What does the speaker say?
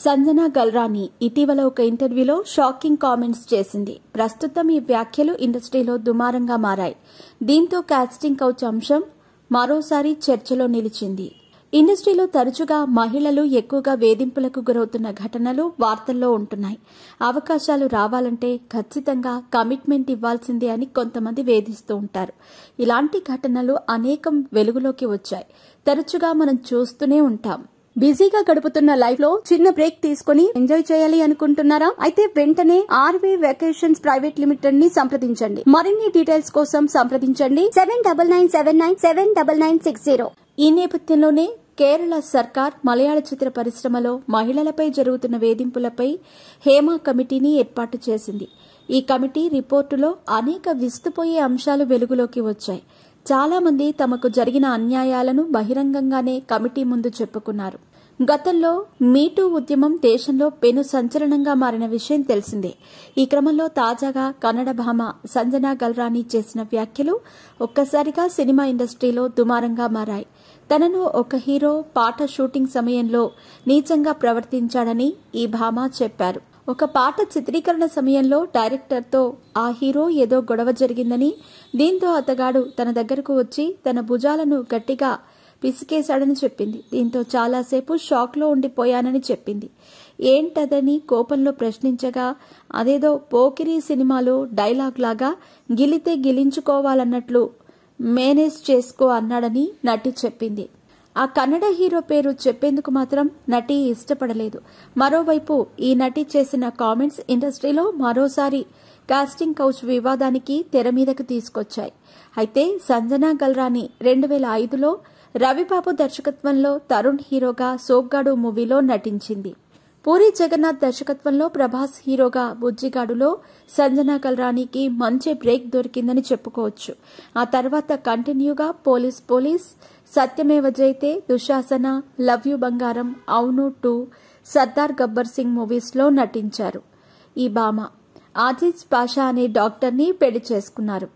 సంజనా గల్రాని ఇటీవల ఒక ఇంటర్వ్యూలో షాకింగ్ కామెంట్స్ చేసింది. ప్రస్తుతం ఈ వ్యాఖ్యలు ఇండస్ట్రీలో దుమారంగా మారాయి. దీంతో కాస్టింగ్ కౌచ్ అంశం మరోసారి చర్చలో నిలిచింది. ఇండస్ట్రీలో తరచుగా మహిళలు ఎక్కువగా వేధింపులకు గురవుతున్న ఘటనలు వార్తల్లో ఉంటున్నాయి. అవకాశాలు రావాలంటే ఖచ్చితంగా కమిట్మెంట్ ఇవ్వాల్సిందే అని కొంతమంది వేధిస్తూ ఉంటారు. ఇలాంటి ఘటనలు అనేకం వెలుగులోకి వచ్చాయి. తరచుగా మనం చూస్తూనే ఉంటాం. బిజీగా గడుపుతున్న లైఫ్ లో చిన్న బ్రేక్ తీసుకుని ఎంజాయ్ చేయాలి అనుకుంటున్నారా? అయితే వెంటనే ఆర్వే వెకేషన్స్ ప్రైవేట్ లిమిటెడ్ ని సంప్రదించండి. మరిన్ని డీటెయిల్స్ కోసం సంప్రదించండి 7997979960. ఈ నేపథ్యంలోనే కేరళ సర్కార్ మలయాళ చిత్ర పరిశ్రమలో మహిళలపై జరుగుతున్న వేధింపులపై హేమా కమిటీని ఏర్పాటు చేసింది. ఈ కమిటీ రిపోర్టులో అనేక విస్తుపోయే అంశాలు వెలుగులోకి వచ్చాయి. చాలా మంది తమకు జరిగిన అన్యాయాలను బహిరంగంగానే కమిటీ ముందు చెప్పుకున్నారు. గతంలో మీటూ ఉద్యమం దేశంలో పెను సంచలనంగా మారిన విషయం తెలిసిందే. ఈ క్రమంలో తాజాగా కన్నడ భామ సంజనా గల్రాని చేసిన వ్యాఖ్యలు ఒక్కసారిగా సినిమా ఇండస్ట్రీలో దుమారంగా మారాయి. తనను ఒక హీరో పాట షూటింగ్ సమయంలో నీచంగా ప్రవర్తించాడని ఈ భామ చెప్పారు. ఒక పాట చిత్రీకరణ సమయంలో డైరెక్టర్తో ఆ హీరో ఏదో గొడవ జరిగిందని, దీంతో అతగాడు తన దగ్గరకు వచ్చి తన భుజాలను గట్టిగా పిసికేశాడని చెప్పింది. దీంతో చాలాసేపు షాక్లో ఉండిపోయానని చెప్పింది. ఏంటదని కోపంలో ప్రశ్నించగా అదేదో పోకిరి సినిమాలో డైలాగ్ లాగా గిలితే గిలించుకోవాలన్నట్లు మేనేజ్ చేసుకో అన్నాడని నటి చెప్పింది. ఆ కన్నడ హీరో పేరు చెప్పేందుకు మాత్రం నటి ఇష్టపడలేదు. మరోవైపు ఈ నటి చేసిన కామెంట్స్ ఇండస్ట్రీలో మరోసారి కాస్టింగ్ కౌచ్ వివాదానికి తెరమీదకు తీసుకొచ్చాయి. అయితే సంజనా గల్రాని 2005లో రవిబాబు దర్శకత్వంలో తరుణ్ హీరోగా సోగ్గాడు మూవీలో నటించింది. పూరి జగన్నాథ్ దర్శకత్వంలో ప్రభాస్ హీరోగా బుజ్జిగాడులో సంజనా గల్రానికి మంచి బ్రేక్ దొరికిందని చెప్పుకోవచ్చు. ఆ తర్వాత కంటిన్యూగా పోలీస్, సత్యమేవ జయతే, దుశాసన, లవ్ యూ బంగారం, అవును 2, సర్దార్ గబ్బర్ సింగ్ మూవీస్లో నటించారు. ఈ భామ ఆజీజ్ పాషా అనే డాక్టర్ని పెళ్లి చేసుకున్నారు.